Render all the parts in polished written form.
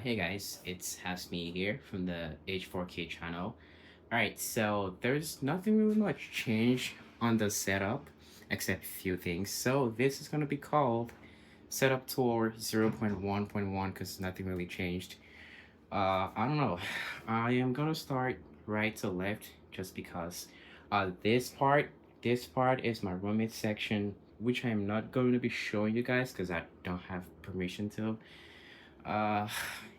Hey guys, it's Hasmi here from the H4K channel. Alright, so there's nothing really much change on the setup except a few things. So this is gonna be called Setup Tour 0.1.1 because nothing really changed. I don't know. I am gonna start right to left just because this part is my roommate section, which I'm not going to be showing you guys because I don't have permission to. uh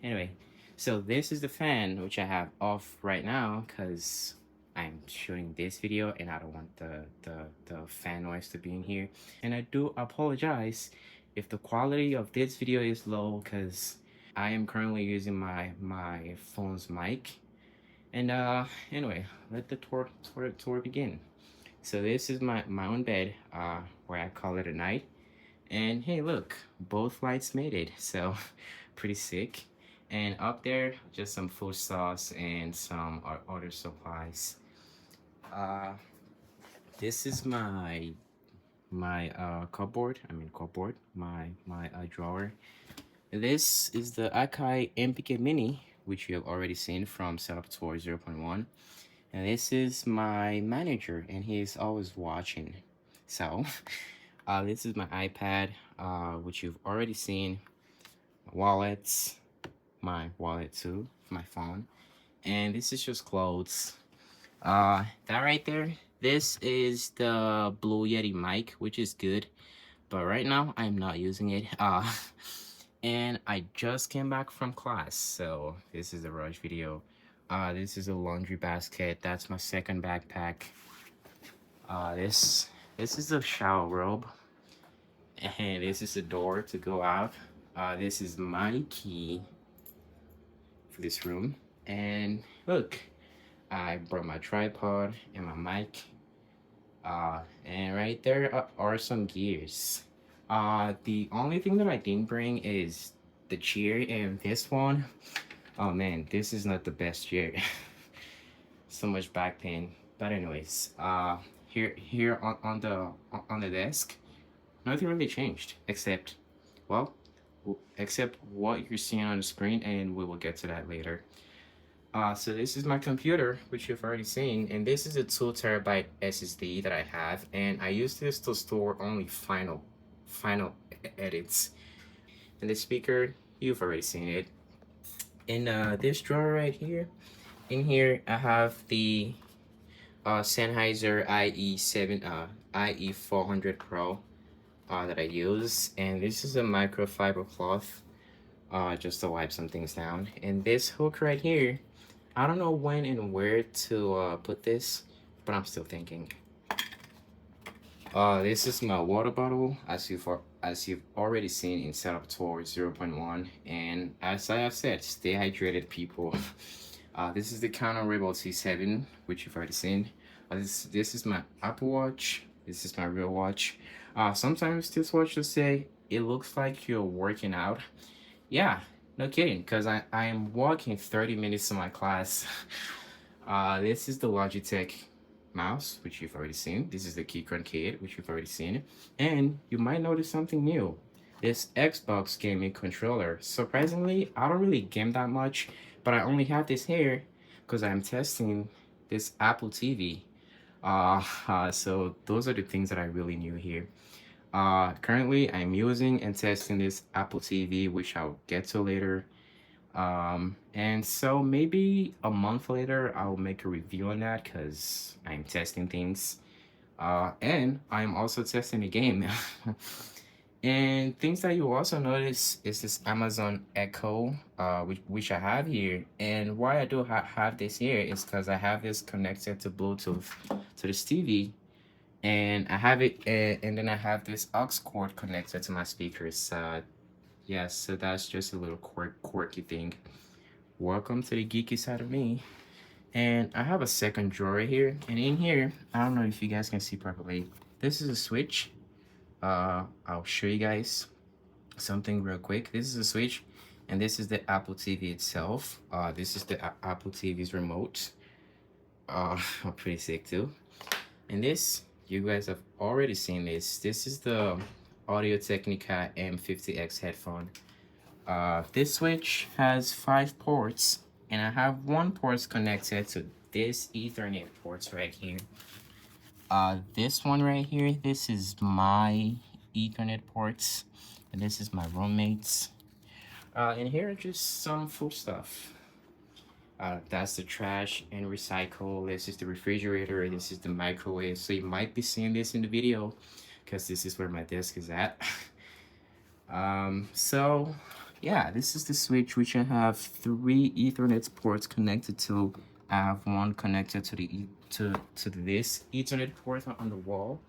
anyway, so this is the fan which I have off right now because I'm shooting this video and I don't want the fan noise to be in here. And I do apologize if the quality of this video is low because I am currently using my phone's mic. And anyway, let the tour begin. So this is my own bed, where I call it a night. And hey, look, both lights made it, so pretty sick. And up there, just some food sauce and some other supplies. Uh, this is my cupboard. My drawer. This is the Akai MPK Mini, which you have already seen from Setup Tour 0.1. And this is my manager, and he's always watching. So, this is my iPad, which you've already seen. Wallets, my wallet too, my phone, and this is just clothes. That right there, this is the Blue Yeti mic, which is good, but right now I'm not using it. And I just came back from class, so this is a rush video. This is a laundry basket. That's my second backpack. This is a shower robe, and this is the door to go out. This is my key for this room. And look, I brought my tripod and my mic. And right there are some gears. The only thing that I didn't bring is the chair and this one. Oh man, this is not the best chair. So much back pain. But anyways, here on the desk, nothing really changed except, well, except what you're seeing on the screen, and we will get to that later. So this is my computer, which you've already seen, and this is a 2 terabyte SSD that I have, and I use this to store only final edits. And the speaker, you've already seen it. In this drawer right here, in here I have the Sennheiser IE 400 Pro that I use, and this is a microfiber cloth, just to wipe some things down. And this hook right here, I don't know when and where to put this, but I'm still thinking. This is my water bottle, as you've already seen in Setup Tour 0.1, and as I have said, stay hydrated, people. This is the Canon Rebel T7, which you've already seen. This is my Apple Watch. This is my real watch. Sometimes this watch will say it looks like you're working out. Yeah, no kidding, because I am walking 30 minutes to my class. This is the Logitech mouse, which you've already seen. This is the Keychron kit, which you've already seen. And you might notice something new. This Xbox gaming controller. Surprisingly, I don't really game that much, but I only have this here because I'm testing this Apple TV. So those are the things that I really knew here. Currently I'm using and testing this Apple TV, which I'll get to later. And so maybe a month later I'll make a review on that because I'm testing things. And I'm also testing a game. And things that you also notice is this Amazon Echo, which I have here. And why I do have this here is because I have this connected to Bluetooth to this TV, and I have it, and then I have this aux cord connected to my speakers. Yes, so that's just a little quirky thing. Welcome to the geeky side of me. And I have a second drawer here, and in here, I don't know if you guys can see properly. This is a switch. I'll show you guys something real quick. This is a switch, and this is the Apple TV itself. This is the Apple TV's remote. Pretty sick too. And this, you guys have already seen this. This is the Audio Technica M50X headphone. This switch has 5 ports, and I have one port connected to this Ethernet ports right here. This one right here, this is my Ethernet ports, and this is my roommate's. And here are just some food stuff. That's the trash and recycle. This is the refrigerator. This is the microwave. So you might be seeing this in the video because this is where my desk is at. So yeah, this is the switch which I have 3 Ethernet ports connected to. I have one connected to to this Ethernet port on the wall,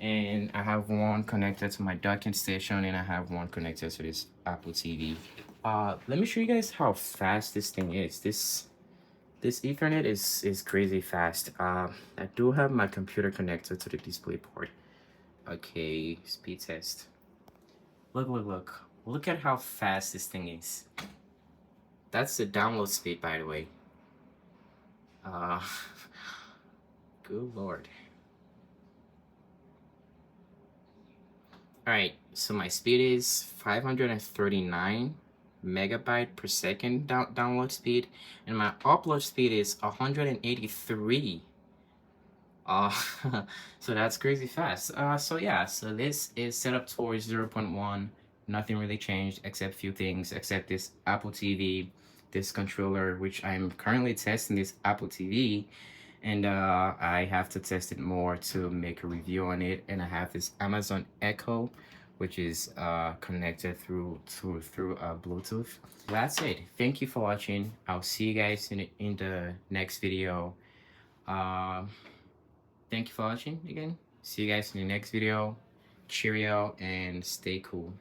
and I have one connected to my docking station, and I have one connected to this Apple TV. Let me show you guys how fast this thing is. This Ethernet is crazy fast. I do have my computer connected to the display port. Okay, speed test. Look at how fast this thing is. That's the download speed, by the way. Uh, good lord. Alright, so my speed is 539 megabyte per second download speed, and my upload speed is 183. So that's crazy fast. So yeah, so this is set up towards 0.1. Nothing really changed except few things, except this Apple TV, this controller, which I'm currently testing this Apple TV, and I have to test it more to make a review on it. And I have this Amazon Echo, which is connected through Bluetooth. That's it. Thank you for watching. I'll see you guys in the next video. Thank you for watching again. See you guys in the next video. Cheerio and stay cool.